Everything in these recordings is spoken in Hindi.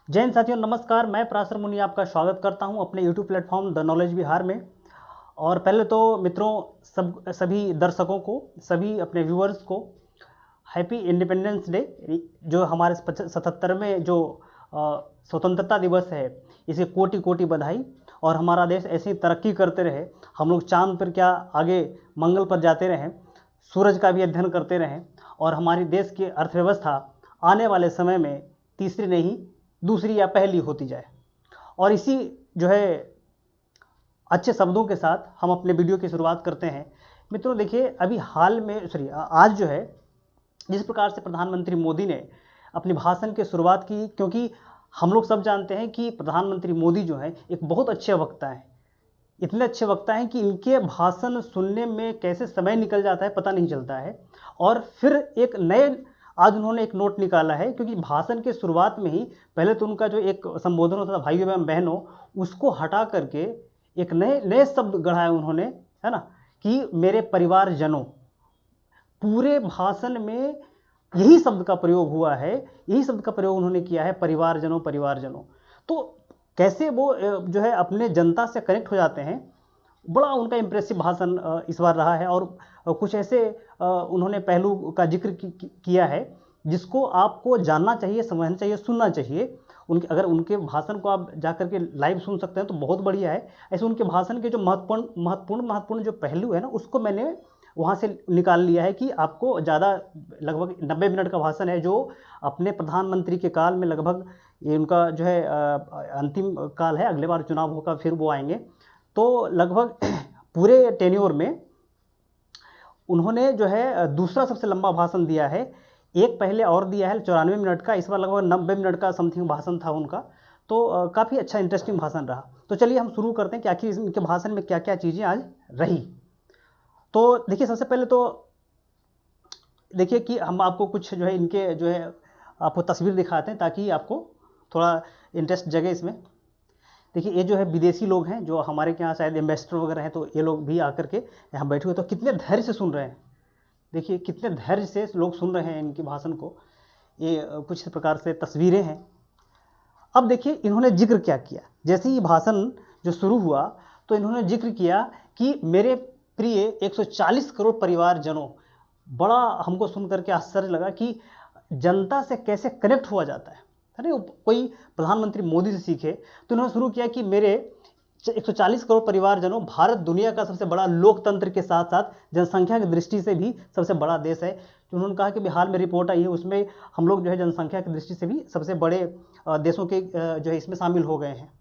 जय हिंद साथियों, नमस्कार। मैं पराशर मुनि आपका स्वागत करता हूं अपने यूट्यूब प्लेटफॉर्म द नॉलेज विहार में। और पहले तो मित्रों, सभी दर्शकों को, सभी अपने व्यूअर्स को हैप्पी इंडिपेंडेंस डे। जो हमारे 77वें जो स्वतंत्रता दिवस है, इसे कोटि कोटि बधाई। और हमारा देश ऐसे ही तरक्की करते रहे, हम लोग चांद पर क्या, आगे मंगल पर जाते रहें, सूरज का भी अध्ययन करते रहें, और हमारी देश की अर्थव्यवस्था आने वाले समय में तीसरी नहीं, दूसरी या पहली होती जाए। और इसी जो है अच्छे शब्दों के साथ हम अपने वीडियो की शुरुआत करते हैं। मित्रों देखिए, अभी हाल में आज जो है, जिस प्रकार से प्रधानमंत्री मोदी ने अपनी भाषण की शुरुआत की, क्योंकि हम लोग सब जानते हैं कि प्रधानमंत्री मोदी जो है एक बहुत अच्छे वक्ता हैं। इतने अच्छे वक्ता हैं कि इनके भाषण सुनने में कैसे समय निकल जाता है पता नहीं चलता है। और फिर एक नए, आज उन्होंने एक नोट निकाला है, क्योंकि भाषण के शुरुआत में ही पहले तो उनका जो एक संबोधन होता था, भाइयों एवं बहनों, उसको हटा करके एक नए नए शब्द गढ़ाए उन्होंने, है ना, कि मेरे परिवारजनों। पूरे भाषण में यही शब्द का प्रयोग हुआ है, यही शब्द का प्रयोग उन्होंने किया है, परिवारजनों परिवारजनों। तो कैसे वो जो है अपने जनता से कनेक्ट हो जाते हैं। बड़ा उनका इम्प्रेसिव भाषण इस बार रहा है। और कुछ ऐसे उन्होंने पहलू का जिक्र किया है जिसको आपको जानना चाहिए, समझना चाहिए, सुनना चाहिए। उनके, अगर उनके भाषण को आप जाकर के लाइव सुन सकते हैं तो बहुत बढ़िया है। ऐसे उनके भाषण के जो महत्वपूर्ण जो पहलू है ना, उसको मैंने वहाँ से निकाल लिया है कि आपको ज़्यादा, लगभग 90 मिनट का भाषण है, जो अपने प्रधानमंत्री के काल में लगभग, ये उनका जो है अंतिम काल है, अगले बार चुनाव होगा फिर वो आएंगे। तो लगभग पूरे टेन्योर में उन्होंने जो है दूसरा सबसे लंबा भाषण दिया है। एक पहले और दिया है 94 मिनट का, इस बार लगभग 90 मिनट का समथिंग भाषण था उनका। तो काफ़ी अच्छा इंटरेस्टिंग भाषण रहा। तो चलिए हम शुरू करते हैं कि आखिर इनके भाषण में क्या क्या चीज़ें आज रही। तो देखिए, सबसे पहले तो देखिए कि हम आपको कुछ जो है इनके जो है आपको तस्वीर दिखाते हैं, ताकि आपको थोड़ा इंटरेस्ट जगे इसमें। देखिए, ये जो है विदेशी लोग हैं, जो हमारे के यहाँ शायद एम्बेसडर वगैरह हैं, तो ये लोग भी आकर के यहाँ बैठे हुए, तो कितने धैर्य से सुन रहे हैं। देखिए कितने धैर्य से लोग सुन रहे हैं इनके भाषण को। ये कुछ इस प्रकार से तस्वीरें हैं। अब देखिए इन्होंने जिक्र क्या किया। जैसे ही भाषण जो शुरू हुआ, तो इन्होंने जिक्र किया कि मेरे प्रिय 140 करोड़ परिवारजनों। बड़ा हमको सुन करके आश्चर्य लगा कि जनता से कैसे कनेक्ट हुआ जाता है। अरे कोई प्रधानमंत्री मोदी से सीखे। तो इन्होंने शुरू किया कि मेरे 140 करोड़ परिवारजनों, भारत दुनिया का सबसे बड़ा लोकतंत्र के साथ साथ जनसंख्या की दृष्टि से भी सबसे बड़ा देश है। तो उन्होंने कहा कि बिहार में रिपोर्ट आई है, उसमें हम लोग जो है जनसंख्या की दृष्टि से भी सबसे बड़े देशों के जो है इसमें शामिल हो गए हैं।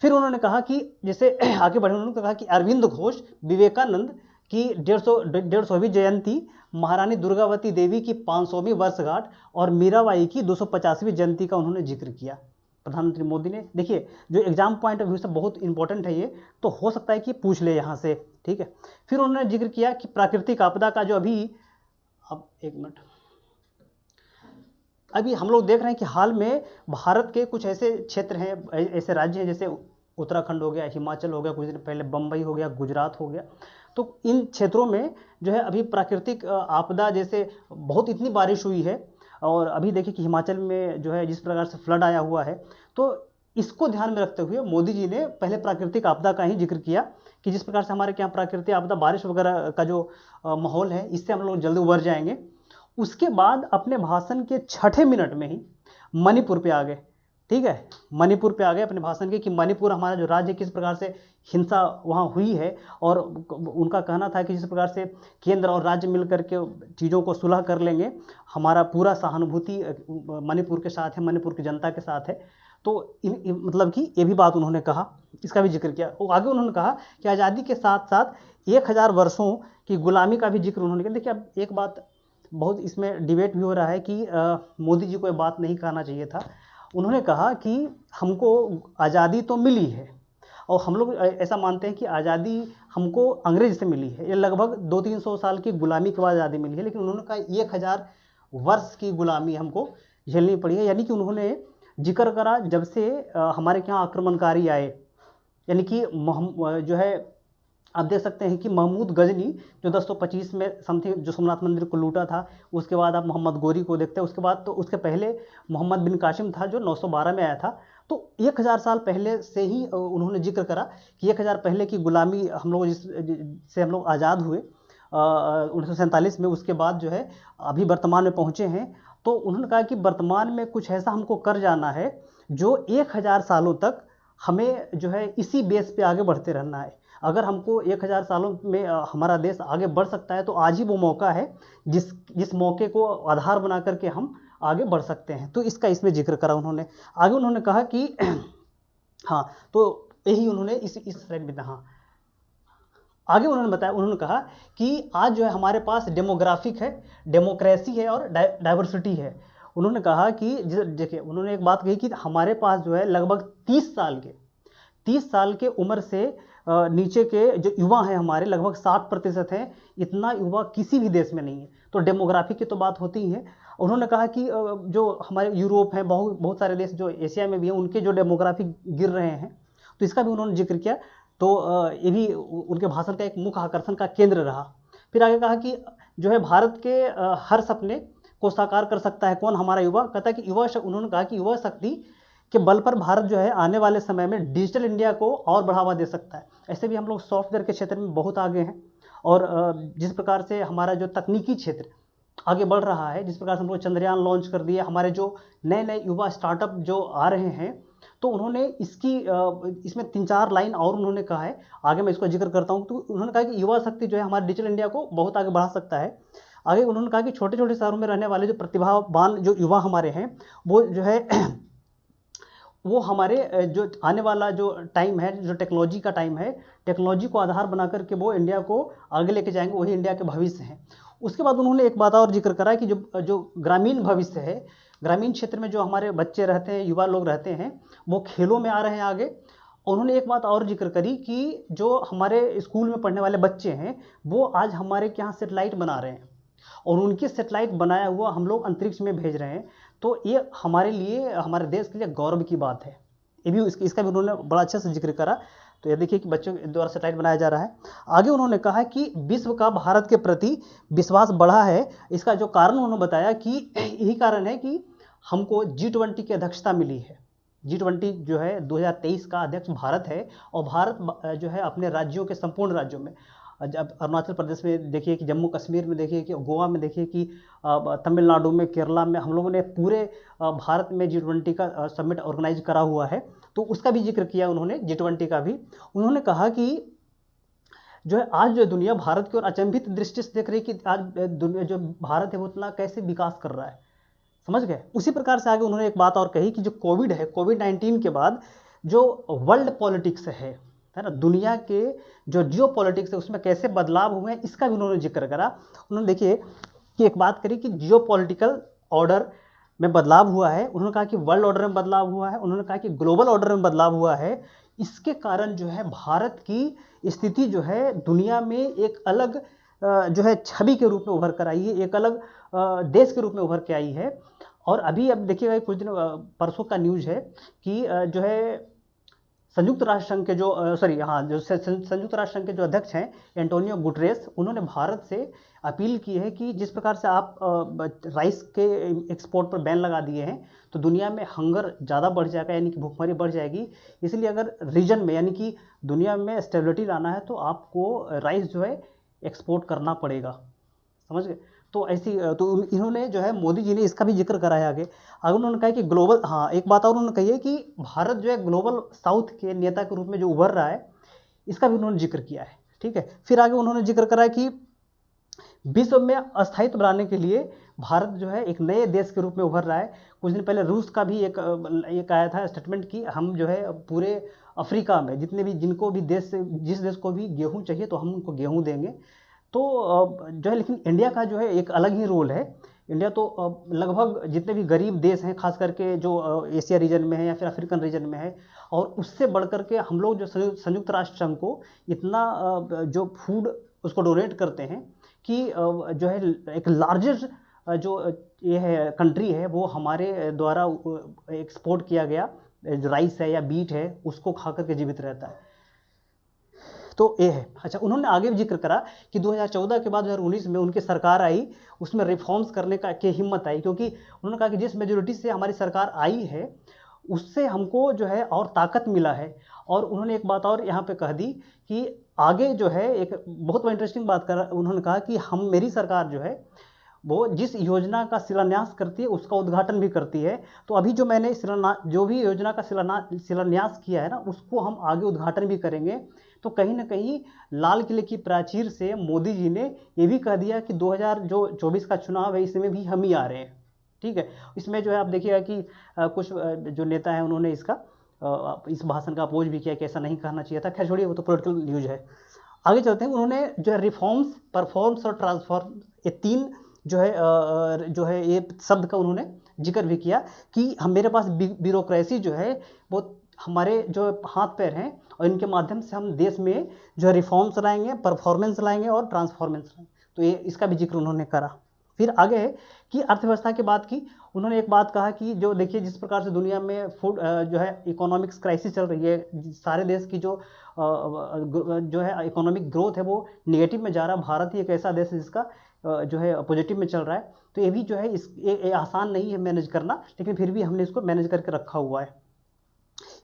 फिर उन्होंने कहा कि जैसे आगे बढ़े, उन्होंने कहा कि अरविंद घोष, विवेकानंद की 150वीं जयंती, महारानी दुर्गावती देवी की 500वीं वर्षगांठ और मीराबाई की 250वीं जयंती का उन्होंने जिक्र किया प्रधानमंत्री मोदी ने। देखिए, जो एग्जाम पॉइंट ऑफ व्यू से बहुत इंपॉर्टेंट है ये, तो हो सकता है कि पूछ ले यहाँ से, ठीक है। फिर उन्होंने जिक्र किया कि प्राकृतिक आपदा का जो अभी, अब एक मिनट, अभी हम लोग देख रहे हैं कि हाल में भारत के कुछ ऐसे क्षेत्र हैं, ऐसे राज्य हैं, जैसे उत्तराखंड हो गया, हिमाचल हो गया, कुछ दिन पहले बम्बई हो गया, गुजरात हो गया। तो इन क्षेत्रों में जो है अभी प्राकृतिक आपदा, जैसे बहुत इतनी बारिश हुई है। और अभी देखिए कि हिमाचल में जो है जिस प्रकार से फ्लड आया हुआ है। तो इसको ध्यान में रखते हुए मोदी जी ने पहले प्राकृतिक आपदा का ही जिक्र किया, कि जिस प्रकार से हमारे यहाँ प्राकृतिक आपदा, बारिश वगैरह का जो माहौल है, इससे हम लोग जल्दी उबर जाएंगे। उसके बाद अपने भाषण के 6ठे मिनट में ही मणिपुर पे आ गए, ठीक है। मणिपुर पे आ गए अपने भाषण के, कि मणिपुर हमारा जो राज्य, किस प्रकार से हिंसा वहाँ हुई है। और उनका कहना था कि जिस प्रकार से केंद्र और राज्य मिलकर के चीज़ों को सुलह कर लेंगे, हमारा पूरा सहानुभूति मणिपुर के साथ है, मणिपुर की जनता के साथ है। तो मतलब कि ये भी बात उन्होंने कहा, इसका भी जिक्र किया। और आगे उन्होंने कहा कि आज़ादी के साथ साथ 1000 वर्षों की गुलामी का भी जिक्र उन्होंने किया। देखिए, अब एक बात, बहुत इसमें डिबेट भी हो रहा है कि मोदी जी को ये बात नहीं कहना चाहिए था। उन्होंने कहा कि हमको आज़ादी तो मिली है, और हम लोग ऐसा मानते हैं कि आज़ादी हमको अंग्रेज से मिली है, ये लगभग 200-300 साल की गुलामी के बाद आज़ादी मिली है। लेकिन उन्होंने कहा 1000 वर्ष की गुलामी हमको झेलनी पड़ी है। यानी कि उन्होंने जिक्र करा जब से हमारे यहाँ आक्रमणकारी आए, यानी कि जो है आप देख सकते हैं कि महमूद गजनी जो 1025 में समथिंग जो सोमनाथ मंदिर को लूटा था, उसके बाद आप मोहम्मद गोरी को देखते हैं, उसके बाद तो उसके पहले मोहम्मद बिन कासिम था जो 912 में आया था। तो 1000 साल पहले से ही उन्होंने जिक्र करा कि 1000 पहले की गुलामी हम लोग जिससे हम लोग आज़ाद हुए 1947 में, उसके बाद जो है अभी वर्तमान में पहुँचे हैं। तो उन्होंने कहा कि वर्तमान में कुछ ऐसा हमको कर जाना है जो 1000 सालों तक हमें जो है इसी बेस पे आगे बढ़ते रहना है। अगर हमको 1000 सालों में हमारा देश आगे बढ़ सकता है तो आज ही वो मौका है जिस मौके को आधार बना करके हम आगे बढ़ सकते हैं। तो इसका इसमें जिक्र करा उन्होंने। आगे उन्होंने कहा कि हाँ, तो यही उन्होंने इस स्लाइड में, हाँ आगे उन्होंने बताया, उन्होंने कहा कि आज जो है हमारे पास डेमोग्राफिक है, डेमोक्रेसी है और डाइवर्सिटी है। उन्होंने कहा कि देखिए, उन्होंने एक बात कही कि हमारे पास जो है लगभग 30 साल के उम्र से नीचे के जो युवा हैं हमारे लगभग 60% हैं। इतना युवा किसी भी देश में नहीं है। तो डेमोग्राफी की तो बात होती ही है। उन्होंने कहा कि जो हमारे यूरोप हैं, बहुत सारे देश जो एशिया में भी हैं, उनके जो डेमोग्राफी गिर रहे हैं, तो इसका भी उन्होंने जिक्र किया। तो ये भी उनके भाषण का एक मुख्य आकर्षण का केंद्र रहा। फिर आगे कहा कि जो है भारत के हर सपने को साकार कर सकता है कौन? हमारा युवा। कहता है कि उन्होंने कहा कि युवा शक्ति के बल पर भारत जो है आने वाले समय में डिजिटल इंडिया को और बढ़ावा दे सकता है। ऐसे भी हम लोग सॉफ्टवेयर के क्षेत्र में बहुत आगे हैं, और जिस प्रकार से हमारा जो तकनीकी क्षेत्र आगे बढ़ रहा है, जिस प्रकार से हम लोग चंद्रयान लॉन्च कर दिए, हमारे जो नए नए युवा स्टार्टअप जो आ रहे हैं, तो उन्होंने इसमें 3-4 लाइन और उन्होंने कहा है, आगे मैं इसको जिक्र करता हूँ। तो उन्होंने कहा कि युवा शक्ति जो है हमारे डिजिटल इंडिया को बहुत आगे बढ़ा सकता है। आगे उन्होंने कहा कि छोटे छोटे शहरों में रहने वाले जो प्रतिभावान जो युवा हमारे हैं, वो जो है वो हमारे जो आने वाला जो टाइम है, जो टेक्नोलॉजी का टाइम है, टेक्नोलॉजी को आधार बना करके वो इंडिया को आगे लेके जाएंगे, वही इंडिया के भविष्य हैं। उसके बाद उन्होंने एक बात और जिक्र करा कि जो ग्रामीण भविष्य है, ग्रामीण क्षेत्र में जो हमारे बच्चे रहते हैं, युवा लोग रहते हैं, वो खेलों में आ रहे हैं आगे। उन्होंने एक बात और जिक्र करी कि जो हमारे स्कूल में पढ़ने वाले बच्चे हैं, वो आज हमारे यहाँ सेटेलाइट बना रहे हैं, और उनकी सेटेलाइट बनाया हुआ हम लोग अंतरिक्ष में भेज रहे हैं। तो ये हमारे लिए, हमारे देश के लिए गौरव की बात है। ये भी इसका भी उन्होंने बड़ा अच्छे से जिक्र करा। तो ये देखिए कि बच्चों के द्वारा सेटेलाइट बनाया जा रहा है। आगे उन्होंने कहा कि विश्व का भारत के प्रति विश्वास बढ़ा है। इसका जो कारण उन्होंने बताया कि यही कारण है कि हमको G20 की अध्यक्षता मिली है। G20 जो है 2023 का अध्यक्ष भारत है, और भारत जो है अपने राज्यों के, संपूर्ण राज्यों में, जब अरुणाचल प्रदेश में देखिए, कि जम्मू कश्मीर में देखिए, कि गोवा में देखिए, कि तमिलनाडु में, केरला में, हम लोगों ने पूरे भारत में G20 का समिट ऑर्गेनाइज करा हुआ है। तो उसका भी जिक्र किया उन्होंने, G20 का भी। उन्होंने कहा कि जो है आज जो दुनिया भारत की ओर अचंभित दृष्टि से देख रही है कि आज दुनिया जो भारत है वो इतना कैसे विकास कर रहा है, समझ गए। उसी प्रकार से आगे उन्होंने एक बात और कही कि जो कोविड है, कोविड-19 के बाद जो वर्ल्ड पॉलिटिक्स है ना, दुनिया के जो जियो पॉलिटिक्स है, उसमें कैसे बदलाव हुए हैं, इसका भी उन्होंने जिक्र करा। उन्होंने देखिए कि एक बात करी कि जियो पॉलिटिकल ऑर्डर में बदलाव हुआ है। उन्होंने कहा कि वर्ल्ड ऑर्डर में बदलाव हुआ है। उन्होंने कहा कि ग्लोबल ऑर्डर में बदलाव हुआ है। इसके कारण जो है भारत की स्थिति जो है दुनिया में एक अलग जो है छवि के रूप में उभर कर आई है, एक अलग देश के रूप में उभर के आई है। और अभी अब देखिएगा, कुछ दिन परसों का न्यूज़ है कि जो है संयुक्त राष्ट्र संघ के जो संयुक्त राष्ट्र संघ के जो अध्यक्ष हैं एंटोनियो गुटरेस, उन्होंने भारत से अपील की है कि जिस प्रकार से आप राइस के एक्सपोर्ट पर बैन लगा दिए हैं, तो दुनिया में हंगर ज़्यादा बढ़ जाएगा, यानी कि भूखमरी बढ़ जाएगी। इसलिए अगर रीजन में, यानी कि दुनिया में स्टेबिलिटी लाना है, तो आपको राइस जो है एक्सपोर्ट करना पड़ेगा, समझ गए। तो इन्होंने जो है, मोदी जी ने इसका भी जिक्र कराया आगे। उन्होंने कहा कि ग्लोबल, हाँ एक बात और उन्होंने कही है कि भारत जो है ग्लोबल साउथ के नेता के रूप में जो उभर रहा है, इसका भी उन्होंने जिक्र किया है, ठीक है। फिर आगे उन्होंने जिक्र करा कि विश्व में अस्थायित्व बनाने के लिए भारत जो है एक नए देश के रूप में उभर रहा है। कुछ दिन पहले रूस का भी एक आया था स्टेटमेंट कि हम जो है पूरे अफ्रीका में जिनको भी जिस देश को भी गेहूँ चाहिए तो हम उनको गेहूँ देंगे। तो जो है, लेकिन इंडिया का जो है एक अलग ही रोल है। इंडिया तो लगभग जितने भी गरीब देश हैं, खास करके जो एशिया रीजन में है या फिर अफ्रीकन रीजन में है, और उससे बढ़ करके हम लोग जो संयुक्त राष्ट्र संघ को इतना जो फूड उसको डोनेट करते हैं कि जो है एक लार्जेस्ट जो ये है कंट्री है, वो हमारे द्वारा एक्सपोर्ट किया गया जो राइस है या बीट है, उसको खा करके जीवित रहता है। तो ये है। अच्छा, उन्होंने आगे भी जिक्र करा कि 2014 के बाद 2019 में उनकी सरकार आई, उसमें रिफॉर्म्स करने का की हिम्मत आई, क्योंकि उन्होंने कहा कि जिस मेजोरिटी से हमारी सरकार आई है उससे हमको जो है और ताकत मिला है। और उन्होंने एक बात और यहाँ पे कह दी कि आगे जो है एक बहुत इंटरेस्टिंग बात कर, उन्होंने कहा कि मेरी सरकार जो है वो जिस योजना का शिलान्यास करती है उसका उद्घाटन भी करती है। तो अभी जो मैंने जो भी योजना का शिलान्यास किया है ना, उसको हम आगे उद्घाटन भी करेंगे। तो कहीं ना कहीं लाल किले की प्राचीर से मोदी जी ने ये भी कह दिया कि 2024 का चुनाव है, इसमें भी हम ही आ रहे हैं। ठीक है, इसमें जो है आप देखिएगा कि कुछ जो नेता हैं उन्होंने इस भाषण का अपोज भी किया कि ऐसा नहीं कहना चाहिए था। खैर छोड़िए, वो तो पॉलिटिकल न्यूज है। आगे चलते हैं। उन्होंने जो है रिफॉर्म्स, परफॉर्म्स और ट्रांसफॉर्म, ये तीन जो है ये शब्द का उन्होंने जिक्र भी किया कि हम मेरे पास ब्यूरोक्रेसी जो है वो हमारे जो हाथ पैर हैं और इनके माध्यम से हम देश में जो है रिफॉर्म्स लाएंगे, परफॉर्मेंस लाएंगे और ट्रांसफॉर्मेंस लाएंगे। तो ये इसका भी जिक्र उन्होंने करा। फिर आगे है कि अर्थव्यवस्था की बात की। उन्होंने एक बात कहा कि जो देखिए जिस प्रकार से दुनिया में फूड जो है इकोनॉमिक्स क्राइसिस चल रही है, सारे देश की जो है इकोनॉमिक ग्रोथ है वो निगेटिव में जा रहा है। भारत ही एक ऐसा देश है जिसका जो है पॉजिटिव में चल रहा है। तो ये भी जो है ये आसान नहीं है मैनेज करना, लेकिन फिर भी हमने इसको मैनेज करके रखा हुआ है।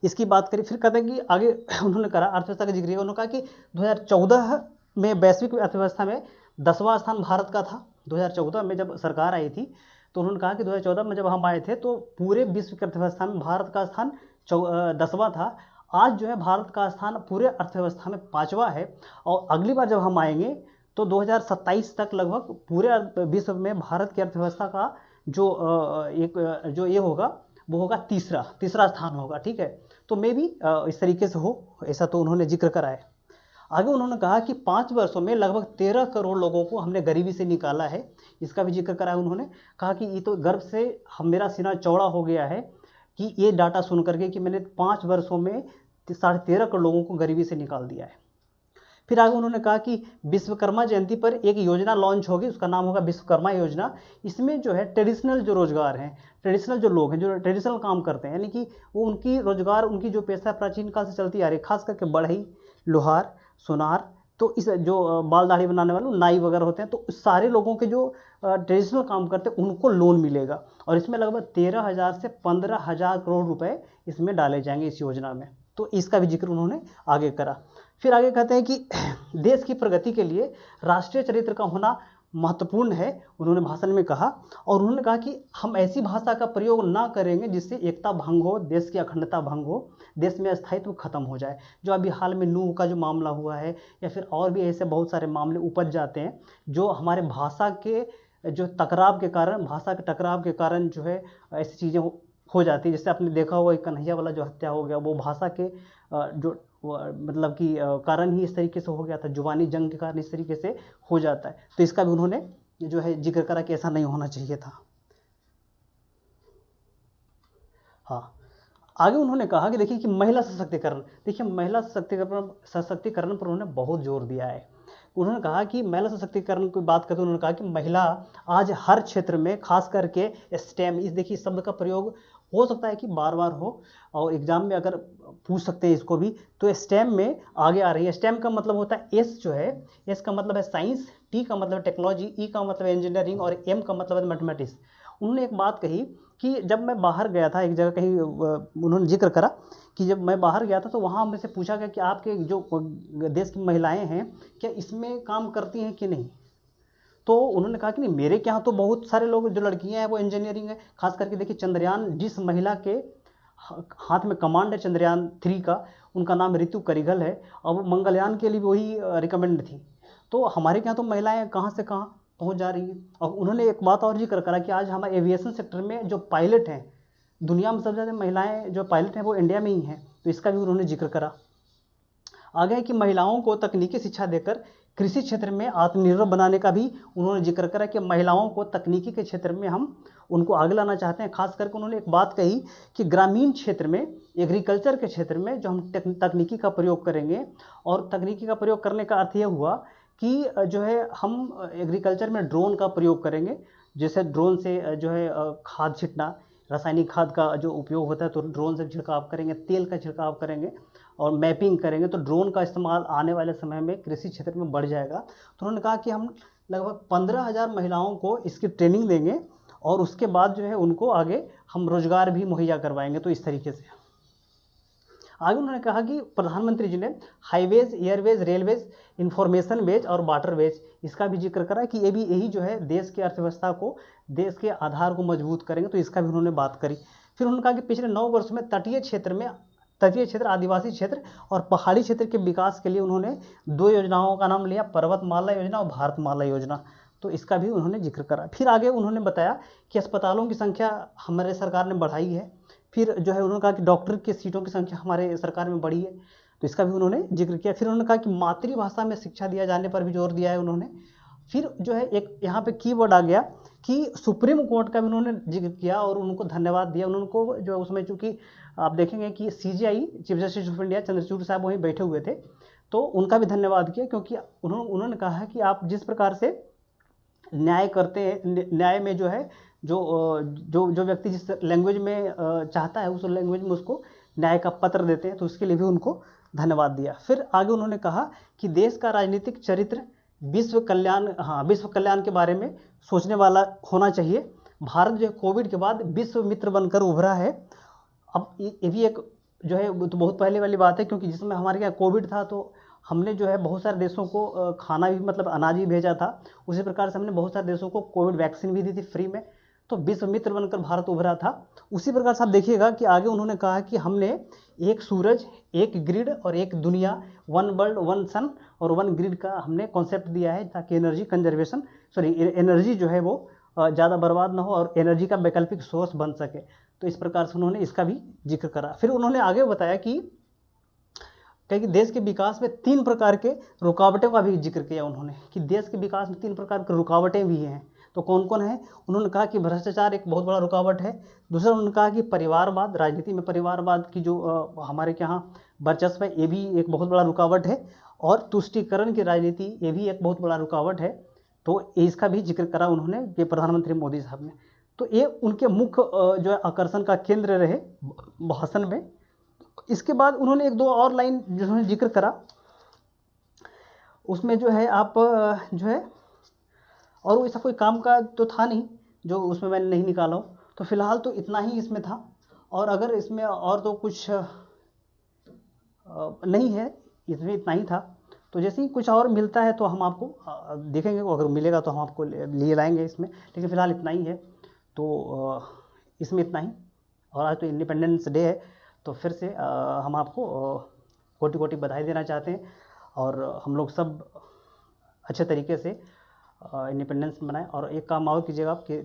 इसकी बात करें, फिर कहते हैं कि आगे उन्होंने करा अर्थव्यवस्था का जिक्र किया। उन्होंने कहा कि 2014 में वैश्विक अर्थव्यवस्था में 10वां स्थान भारत का था। 2014 में जब सरकार आई थी तो उन्होंने कहा कि 2014 में जब हम आए थे तो पूरे विश्व की अर्थव्यवस्था में भारत का स्थान 10वां था। आज जो है भारत का स्थान पूरे अर्थव्यवस्था में 5वां है। और अगली बार जब हम आएंगे तो 2027 तक लगभग पूरे विश्व में भारत की अर्थव्यवस्था का जो ये होगा वो होगा तीसरा स्थान होगा। ठीक है, तो मे भी इस तरीके से हो, ऐसा तो उन्होंने जिक्र करा है। आगे उन्होंने कहा कि 5 वर्षों में लगभग 13 करोड़ लोगों को हमने गरीबी से निकाला है, इसका भी जिक्र करा है। उन्होंने कहा कि ये तो गर्व से मेरा सीना चौड़ा हो गया है कि ये डाटा सुन करके कि मैंने 5 वर्षों में 13.5 करोड़ लोगों को गरीबी से निकाल दिया है। फिर आगे उन्होंने कहा कि विश्वकर्मा जयंती पर एक योजना लॉन्च होगी, उसका नाम होगा विश्वकर्मा योजना। इसमें जो है ट्रेडिशनल जो रोजगार हैं, ट्रेडिशनल जो लोग हैं जो ट्रेडिशनल काम करते हैं, यानी कि वो उनकी रोजगार, उनकी जो पेशा प्राचीन काल से चलती आ रही है, खास करके बढ़ई, लोहार, सोनार, तो इस जो बाल दाढ़ी बनाने वाले नाई वगैरह होते हैं, तो सारे लोगों के जो ट्रेडिशनल काम करते हैं उनको लोन मिलेगा। और इसमें लगभग 13,000 से 15,000 करोड़ रुपए इसमें डाले जाएंगे इस योजना में। तो इसका भी जिक्र उन्होंने आगे करा। फिर आगे कहते हैं कि देश की प्रगति के लिए राष्ट्रीय चरित्र का होना महत्वपूर्ण है, उन्होंने भाषण में कहा। और उन्होंने कहा कि हम ऐसी भाषा का प्रयोग ना करेंगे जिससे एकता भंग हो, देश की अखंडता भंग हो, देश में अस्थायित्व खत्म हो जाए। जो अभी हाल में नूह का जो मामला हुआ है या फिर और भी ऐसे बहुत सारे मामले उपज जाते हैं जो हमारे भाषा के जो टकराव के कारण, भाषा के टकराव के कारण जो है ऐसी चीज़ें हो जाती है। जैसे आपने देखा होगा कन्हैया वाला जो हत्या हो गया, वो भाषा के जो मतलब कि कारण ही इस तरीके से हो गया था, जुबानी जंग के कारण इस तरीके से हो जाता है। तो इसका भी उन्होंने जो है जिक्र करा कि ऐसा नहीं होना चाहिए था। हाँ, आगे उन्होंने कहा कि देखिए कि महिला सशक्तिकरण, देखिए महिला सशक्तिकरण पर उन्होंने बहुत जोर दिया है। उन्होंने कहा कि महिला सशक्तिकरण की बात करते उन्होंने कहा कि महिला आज हर क्षेत्र में, खास करके स्टेम, इस देखिए शब्द का प्रयोग हो सकता है कि बार बार हो और एग्जाम में अगर पूछ सकते हैं इसको भी, तो स्टेम में आगे आ रही है। स्टेम का मतलब होता है एस जो है, एस का मतलब है साइंस, टी का मतलब टेक्नोलॉजी, ई का मतलब है इंजीनियरिंग और एम का मतलब है मैथमेटिक्स। उन्होंने एक बात कही कि जब मैं बाहर गया था एक जगह कहीं, उन्होंने जिक्र करा कि जब मैं बाहर गया था तो वहाँ मुझसे पूछा गया कि आपके जो देश की महिलाएं हैं क्या इसमें काम करती हैं कि नहीं। तो उन्होंने कहा कि नहीं, मेरे के यहाँ तो बहुत सारे लोग जो लड़कियां हैं वो इंजीनियरिंग है। खास करके देखिए चंद्रयान, जिस महिला के हाथ में कमांड है चंद्रयान 3 का, उनका नाम ऋतु करिगल है और वो मंगलयान के लिए वही रिकमेंड थी। तो हमारे यहाँ तो महिलाएं कहाँ से कहाँ पहुँच जा रही हैं। और उन्होंने एक बात और जिक्र करा कि आज हमारे एविएशन सेक्टर में जो पायलट हैं, दुनिया में सबसे ज़्यादा महिलाएं जो पायलट हैं वो इंडिया में ही हैं। तो इसका भी उन्होंने जिक्र करा। आगे है कि महिलाओं को तकनीकी शिक्षा देकर कृषि क्षेत्र में आत्मनिर्भर बनाने का भी उन्होंने जिक्र करा कि महिलाओं को तकनीकी के क्षेत्र में हम उनको आगे लाना चाहते हैं। खास करके उन्होंने एक बात कही कि ग्रामीण क्षेत्र में, एग्रीकल्चर के क्षेत्र में जो हम तकनीकी का प्रयोग करेंगे, और तकनीकी का प्रयोग करने का अर्थ यह हुआ कि जो है हम एग्रीकल्चर में ड्रोन का प्रयोग करेंगे। जैसे ड्रोन से जो है खाद छिड़कना, रासायनिक खाद का जो उपयोग होता है तो ड्रोन से छिड़काव करेंगे, तेल का छिड़काव करेंगे। और मैपिंग करेंगे तो ड्रोन का इस्तेमाल आने वाले समय में कृषि क्षेत्र में बढ़ जाएगा। तो उन्होंने कहा कि हम लगभग 15,000 महिलाओं को इसकी ट्रेनिंग देंगे और उसके बाद जो है उनको आगे हम रोजगार भी मुहैया करवाएंगे। तो इस तरीके से आगे उन्होंने कहा कि प्रधानमंत्री जी ने highways, airways, railways, information ways और वाटर वेज इसका भी जिक्र करा कि ये भी यही जो है देश की अर्थव्यवस्था को, देश के आधार को मजबूत करेंगे। तो इसका भी उन्होंने बात करी। फिर उन्होंने कहा कि पिछले 9 वर्षों में तटीय क्षेत्र, आदिवासी क्षेत्र और पहाड़ी क्षेत्र के विकास के लिए उन्होंने 2 योजनाओं का नाम लिया, पर्वतमाला योजना और भारतमाला योजना। तो इसका भी उन्होंने जिक्र करा। फिर आगे उन्होंने बताया कि अस्पतालों की संख्या हमारे सरकार ने बढ़ाई है। फिर जो है उन्होंने कहा कि डॉक्टर की सीटों की संख्या हमारे सरकार में बढ़ी है। तो इसका भी उन्होंने जिक्र किया। फिर उन्होंने कहा कि मातृभाषा में शिक्षा दिया जाने पर भी जोर दिया है उन्होंने। फिर जो है एक यहाँ पे कीवर्ड आ गया कि सुप्रीम कोर्ट का भी उन्होंने जिक्र किया और उनको धन्यवाद दिया। उनको जो उसमें चूँकि आप देखेंगे कि CJI, chief justice of India, Chandrachud साहब वहीं बैठे हुए थे, तो उनका भी धन्यवाद किया, क्योंकि उन्होंने कहा कि आप जिस प्रकार से न्याय करते हैं, न्याय में जो है जो व्यक्ति जिस लैंग्वेज में चाहता है उस लैंग्वेज में उसको न्याय का पत्र देते हैं। तो उसके लिए भी उनको धन्यवाद दिया। फिर आगे उन्होंने कहा कि देश का राजनीतिक चरित्र विश्व कल्याण के बारे में सोचने वाला होना चाहिए। भारत जो है कोविड के बाद विश्व मित्र बनकर उभरा है। अब ये भी एक जो है तो बहुत पहले वाली बात है, क्योंकि जिसमें हमारे यहाँ कोविड था तो हमने जो है बहुत सारे देशों को खाना भी, मतलब अनाज भी भेजा था। उसी प्रकार से हमने बहुत सारे देशों को कोविड वैक्सीन भी दी थी फ्री में। तो विश्व मित्र बनकर भारत उभरा था। उसी प्रकार से आप देखिएगा कि आगे उन्होंने कहा कि हमने एक सूरज, एक ग्रिड और एक दुनिया, 1 वर्ल्ड 1 सन और 1 ग्रिड का हमने कॉन्सेप्ट दिया है, ताकि एनर्जी जो है वो ज़्यादा बर्बाद ना हो और एनर्जी का वैकल्पिक सोर्स बन सके। तो इस प्रकार से उन्होंने इसका भी जिक्र करा। फिर उन्होंने आगे बताया कि देश के विकास में 3 प्रकार के रुकावटों का भी जिक्र किया उन्होंने, कि देश के विकास में 3 प्रकार की रुकावटें भी हैं। तो कौन कौन है? उन्होंने कहा कि भ्रष्टाचार एक बहुत बड़ा रुकावट है। दूसरा उन्होंने कहा कि परिवारवाद, राजनीति में परिवारवाद की जो हमारे यहाँ वर्चस्व है, ये भी एक बहुत बड़ा रुकावट है। और तुष्टीकरण की राजनीति, ये भी एक बहुत बड़ा रुकावट है। तो इसका भी जिक्र करा उन्होंने, ये प्रधानमंत्री मोदी साहब ने। तो ये उनके मुख्य जो है आकर्षण का केंद्र रहे भाषण में। इसके बाद उन्होंने 1-2 और लाइन जिन्होंने जिक्र करा, उसमें जो है आप जो है, और वैसा कोई काम का तो था नहीं जो उसमें मैंने नहीं निकाला हूँ। तो फिलहाल तो इतना ही इसमें था, और अगर इसमें और तो कुछ नहीं है, इसमें इतना ही था। तो जैसे ही कुछ और मिलता है तो हम आपको देखेंगे, अगर मिलेगा तो हम आपको लिए लाएंगे इसमें, लेकिन फ़िलहाल इतना ही है। तो इसमें इतना ही। और आज तो इंडिपेंडेंस डे है, तो फिर से हम आपको कोटि कोटि बधाई देना चाहते हैं, और हम लोग सब अच्छे तरीके से इंडिपेंडेंस मनाएं। और एक काम और कीजिएगा आप कि